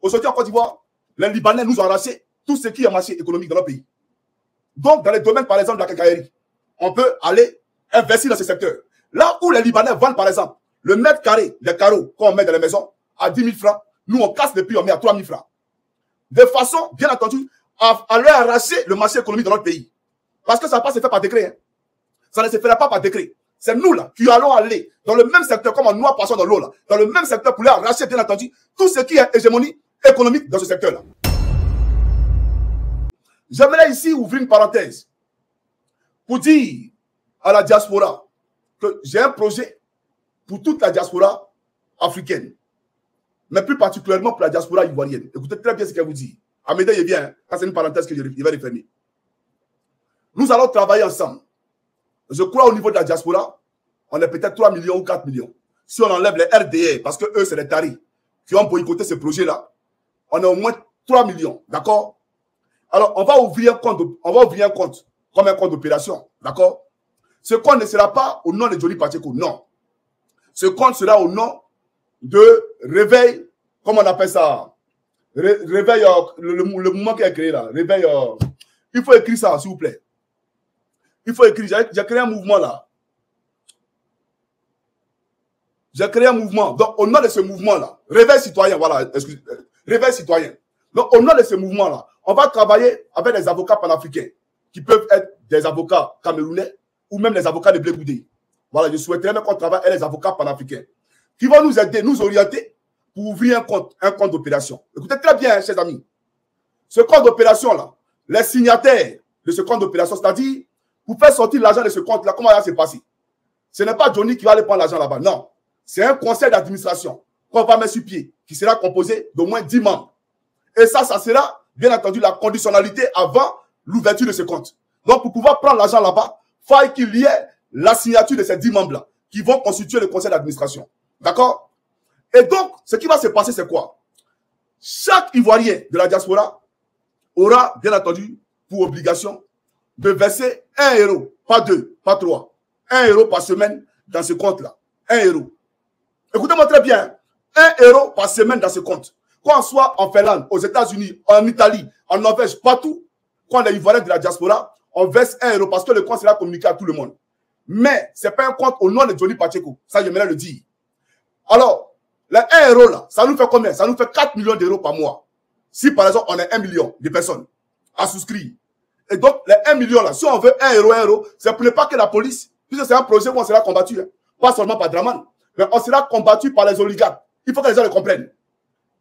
Aujourd'hui, en Côte d'Ivoire, les Libanais nous ont arraché tout ce qui est marché économique dans notre pays. Donc, dans les domaines, par exemple, de la quincaillerie, on peut aller investir dans ce secteur. Là où les Libanais vendent, par exemple, le mètre carré des carreaux qu'on met dans les maisons à 10 000 francs, nous, on casse le prix, on met à 3 000 francs. De façon, bien entendu, à leur arracher le marché économique dans notre pays. Parce que ça ne va pas se faire par décret. Hein. Ça ne se fera pas par décret. C'est nous, là, qui allons aller dans le même secteur, comme en noie poisson dans l'eau, là, dans le même secteur pour leur arracher, bien entendu, tout ce qui est hégémonie économique dans ce secteur-là. J'aimerais ici ouvrir une parenthèse pour dire à la diaspora que j'ai un projet pour toute la diaspora africaine, mais plus particulièrement pour la diaspora ivoirienne. Écoutez très bien ce qu'elle vous dit. Amédée, il vient, hein, c'est une parenthèse que je vais refermer. Nous allons travailler ensemble. Je crois au niveau de la diaspora, on est peut-être 3 millions ou 4 millions. Si on enlève les RDR, parce que eux, c'est les taris qui ont boycotté ce projet-là, on est au moins 3 millions, d'accord? Alors, on va ouvrir un compte comme un compte d'opération, d'accord? Ce compte ne sera pas au nom de Johnny Pacheco, non. Ce compte sera au nom de Réveil, comment on appelle ça? Réveil, le mouvement qui a créé là, Réveil, il faut écrire ça, s'il vous plaît. Il faut écrire, j'ai créé un mouvement là. J'ai créé un mouvement. Donc, au nom de ce mouvement-là, Réveil citoyen, voilà, excusez, Réveil citoyen. Donc, au nom de ce mouvement-là, on va travailler avec des avocats panafricains qui peuvent être des avocats camerounais ou même des avocats de Blé Goudé. Voilà, je souhaiterais même qu'on travaille avec les avocats panafricains qui vont nous aider, nous orienter pour ouvrir un compte d'opération. Écoutez très bien, chers amis. Ce compte d'opération-là, les signataires de ce compte d'opération, c'est-à-dire, pour faire sortir l'argent de ce compte-là, comment ça va se passer? Ce n'est pas Johnny qui va aller prendre l'argent là-bas, non. C'est un conseil d'administration qu'on va mettre sur pied, qui sera composé d'au moins 10 membres. Et ça sera, bien entendu, la conditionnalité avant l'ouverture de ce compte. Donc, pour pouvoir prendre l'argent là-bas, il faut qu'il y ait la signature de ces 10 membres-là qui vont constituer le conseil d'administration. D'accord? Et donc, ce qui va se passer, c'est quoi? Chaque Ivoirien de la diaspora aura, bien entendu, pour obligation de verser 1 euro, pas 2, pas 3, 1 euro par semaine dans ce compte-là. 1 euro. Écoutez-moi très bien. 1 euro par semaine dans ce compte. Qu'on soit en Finlande, aux États-Unis, en Italie, en Norvège, partout, quand on est Ivoirien de la diaspora, on verse 1 euro parce que le compte sera communiqué à tout le monde. Mais ce n'est pas un compte au nom de Johnny Pacheco. Ça, j'aimerais le dire. Alors, les 1 euro là, ça nous fait combien? Ça nous fait 4 millions d'euros par mois. Si par exemple, on est 1 million de personnes à souscrire. Et donc, les 1 million là, si on veut 1 euro, c'est pour ne pas que la police, puisque c'est un projet où on sera combattu, hein, pas seulement par Draman, mais on sera combattu par les oligarques. Il faut que les gens le comprennent.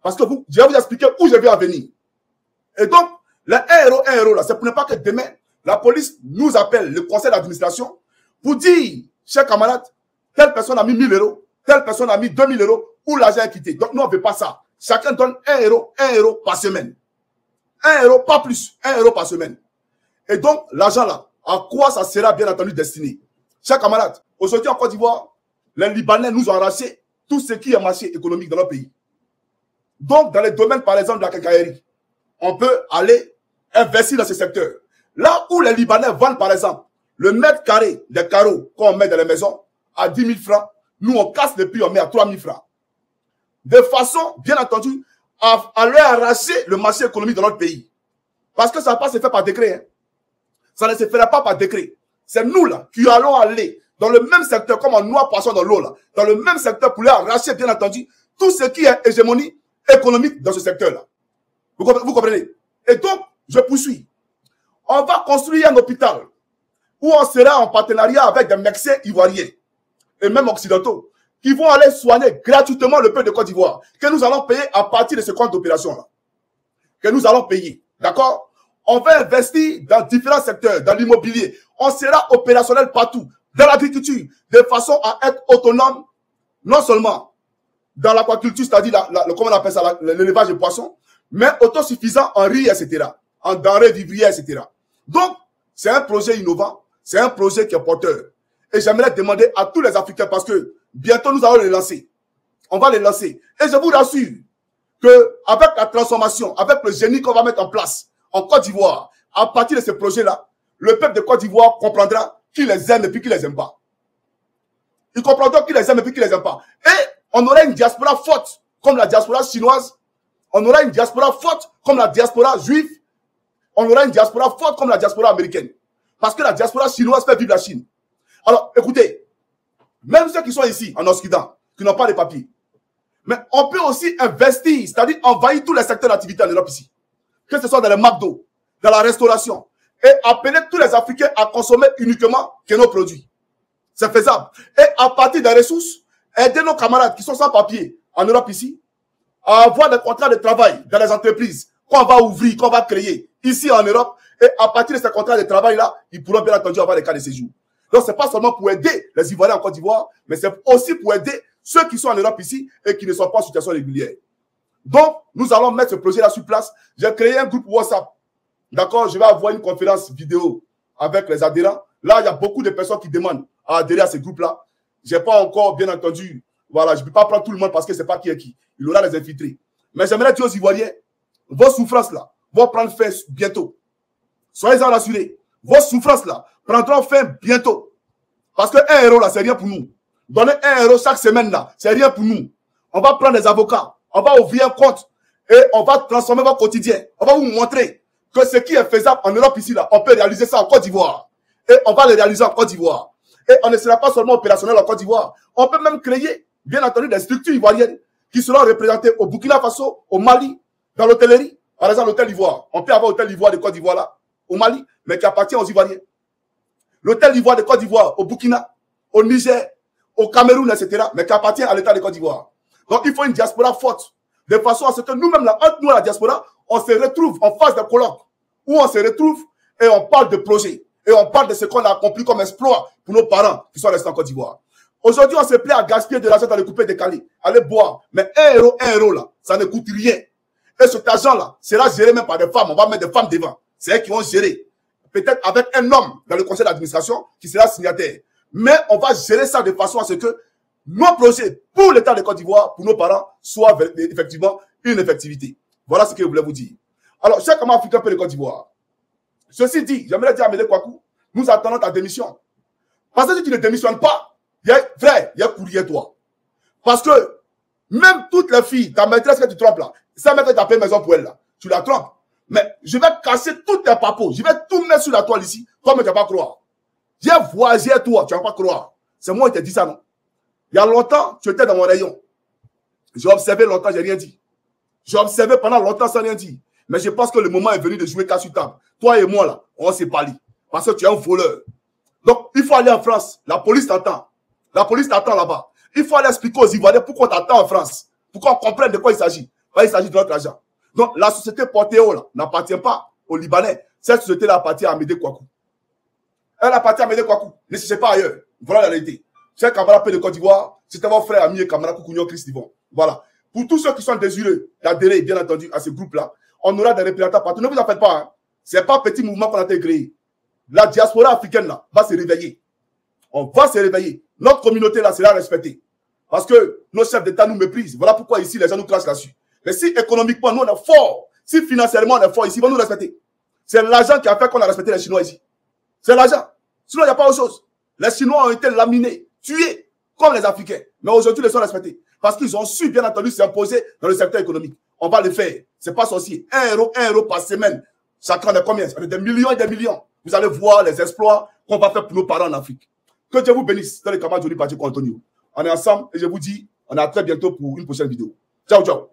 Parce que je vais vous expliquer où je vais en venir. Et donc, les 1 euro là, c'est pour ne pas que demain, la police nous appelle, le conseil d'administration, pour dire, chers camarades, telle personne a mis 1 000 euros, telle personne a mis 2 000 euros, ou l'argent est quitté. Donc, nous, on ne veut pas ça. Chacun donne 1 euro par semaine. 1 euro, pas plus. 1 euro par semaine. Et donc, l'argent là, à quoi ça sera bien entendu destiné? Chers camarades, aujourd'hui en Côte d'Ivoire, les Libanais nous ont arraché tout ce qui est marché économique dans notre pays. Donc, dans les domaines, par exemple, de la quincaillerie, on peut aller investir dans ce secteur. Là où les Libanais vendent, par exemple, le mètre carré des carreaux qu'on met dans les maisons à 10 000 francs, nous, on casse le prix, on met à 3 000 francs. De façon, bien entendu, à leur arracher le marché économique dans notre pays. Parce que ça ne va pas se faire par décret. Hein. Ça ne se fera pas par décret. C'est nous, là, qui allons aller dans le même secteur, comme en noie poisson dans l'eau, là, dans le même secteur pour leur arracher, bien entendu, tout ce qui est hégémonie économique dans ce secteur-là. Vous comprenez? Et donc, je poursuis. On va construire un hôpital où on sera en partenariat avec des médecins ivoiriens et même occidentaux qui vont aller soigner gratuitement le peuple de Côte d'Ivoire, que nous allons payer à partir de ce compte d'opération-là. Que nous allons payer. D'accord? On va investir dans différents secteurs, dans l'immobilier. On sera opérationnel partout, dans l'agriculture, de façon à être autonome, non seulement dans l'aquaculture, c'est-à-dire, comment on appelle ça, l'élevage de poissons, mais autosuffisant en riz, etc., en denrées vivrières, etc. Donc, c'est un projet innovant, c'est un projet qui est porteur. Et j'aimerais demander à tous les Africains, parce que bientôt nous allons les lancer. On va les lancer. Et je vous rassure qu'avec la transformation, avec le génie qu'on va mettre en place en Côte d'Ivoire, à partir de ce projet-là, le peuple de Côte d'Ivoire comprendra qui les aime et puis qui les aime pas. Ils comprendront qui les aime et puis qui les aime pas. Et on aurait une diaspora forte, comme la diaspora chinoise. On aura une diaspora forte comme la diaspora juive. On aura une diaspora forte comme la diaspora américaine. Parce que la diaspora chinoise fait vivre la Chine. Alors, écoutez, même ceux qui sont ici, en Occident, qui n'ont pas les papiers, mais on peut aussi investir, c'est-à-dire envahir tous les secteurs d'activité en Europe ici. Que ce soit dans les McDo, dans la restauration, et appeler tous les Africains à consommer uniquement que nos produits. C'est faisable. Et à partir des ressources, aider nos camarades qui sont sans papier en Europe ici, à avoir des contrats de travail dans les entreprises qu'on va ouvrir, qu'on va créer ici en Europe. Et à partir de ces contrats de travail-là, ils pourront bien entendu avoir des cas de séjour. Donc, ce n'est pas seulement pour aider les Ivoiriens en Côte d'Ivoire, mais c'est aussi pour aider ceux qui sont en Europe ici et qui ne sont pas en situation régulière. Donc, nous allons mettre ce projet-là sur place. J'ai créé un groupe WhatsApp. D'accord? Je vais avoir une conférence vidéo avec les adhérents. Là, il y a beaucoup de personnes qui demandent à adhérer à ce groupe-là. Je n'ai pas encore, bien entendu, voilà, je ne peux pas prendre tout le monde parce que ce n'est pas qui est qui. Il y aura les infiltrés. Mais j'aimerais dire aux Ivoiriens, vos souffrances-là vont prendre fin bientôt. Soyez-en rassurés. Vos souffrances-là prendront fin bientôt. Parce que 1 euro, là, c'est rien pour nous. Donner 1 euro chaque semaine, là, c'est rien pour nous. On va prendre des avocats. On va ouvrir un compte. Et on va transformer votre quotidien. On va vous montrer que ce qui est faisable en Europe ici, là, on peut réaliser ça en Côte d'Ivoire. Et on va le réaliser en Côte d'Ivoire. Et on ne sera pas seulement opérationnel en Côte d'Ivoire. On peut même créer, bien entendu, des structures ivoiriennes qui seront représentées au Burkina Faso, au Mali, dans l'hôtellerie. Par exemple, l'hôtel Ivoire. On peut avoir l'hôtel Ivoire de Côte d'Ivoire là, au Mali, mais qui appartient aux Ivoiriens. L'hôtel Ivoire de Côte d'Ivoire, au Burkina, au Niger, au Cameroun, etc., mais qui appartient à l'État de Côte d'Ivoire. Donc, il faut une diaspora forte, de façon à ce que nous-mêmes, là, entre nous et la diaspora, on se retrouve en face d'un colloque, où on se retrouve et on parle de projets. Et on parle de ce qu'on a accompli comme exploit pour nos parents qui sont restés en Côte d'Ivoire. Aujourd'hui, on se plaît à gaspiller de l'argent dans les coupés décalés. Allez boire. Mais 1 euro là, ça ne coûte rien. Et cet argent-là sera géré même par des femmes. On va mettre des femmes devant. C'est elles qui vont gérer. Peut-être avec un homme dans le conseil d'administration qui sera signataire. Mais on va gérer ça de façon à ce que nos projets pour l'État de Côte d'Ivoire, pour nos parents, soient effectivement une effectivité. Voilà ce que je voulais vous dire. Alors, chers camarades africains pour le Côte d'Ivoire, ceci dit, j'aimerais dire à Amédée Kouakou, nous attendons ta démission. Parce que si tu ne démissionnes pas, frère, il y a courrier toi. Parce que même toutes les filles, ta maîtresse que tu trompes là, ça met que tu as payé maison pour elle là, tu la trompes. Mais je vais casser tous tes papos, je vais tout mettre sur la toile ici, toi, mais tu ne vas pas croire. J'ai voyagé toi, tu ne vas pas croire. C'est moi qui t'ai dit ça, non? Il y a longtemps, tu étais dans mon rayon. J'ai observé longtemps, je n'ai rien dit. J'ai observé pendant longtemps sans rien dire. Mais je pense que le moment est venu de jouer casse sur table. Toi et moi, là, on s'est parlé. Parce que tu es un voleur. Donc, il faut aller en France. La police t'attend. La police t'attend là-bas. Il faut aller expliquer aux Ivoiriens pourquoi on t'attend en France. Pourquoi on comprenne de quoi il s'agit. Il s'agit de notre argent. Donc, la société Portéo, là, n'appartient pas aux Libanais. Cette société-là appartient à Amédée Kouakou. Elle appartient à Amédée Kouakou. Ne cherchez pas ailleurs. Voilà la réalité. Chers camarades de Côte d'Ivoire, c'était mon frère, ami et camarade Koukounion Christ Yvon. Voilà. Pour tous ceux qui sont désireux d'adhérer, bien entendu, à ce groupe-là, on aura des représentants partout. Ne vous en faites pas. Hein. Ce n'est pas un petit mouvement qu'on a créé. La diaspora africaine là, va se réveiller. On va se réveiller. Notre communauté là sera respectée. Parce que nos chefs d'État nous méprisent. Voilà pourquoi ici les gens nous crachent là-dessus. Mais si économiquement nous on est fort, si financièrement on est fort ici, ils vont nous respecter. C'est l'argent qui a fait qu'on a respecté les Chinois ici. C'est l'argent. Sinon il n'y a pas autre chose. Les Chinois ont été laminés, tués, comme les Africains. Mais aujourd'hui ils sont respectés. Parce qu'ils ont su bien entendu s'imposer dans le secteur économique. On va le faire. C'est pas sorcier. 1 euro par semaine. Chacun de combien? Des millions et des millions. Vous allez voir les exploits qu'on va faire pour nos parents en Afrique. Que Dieu vous bénisse. Dans les camarades Johnny Pacheco Antonio. On est ensemble et je vous dis, on est à très bientôt pour une prochaine vidéo. Ciao, ciao.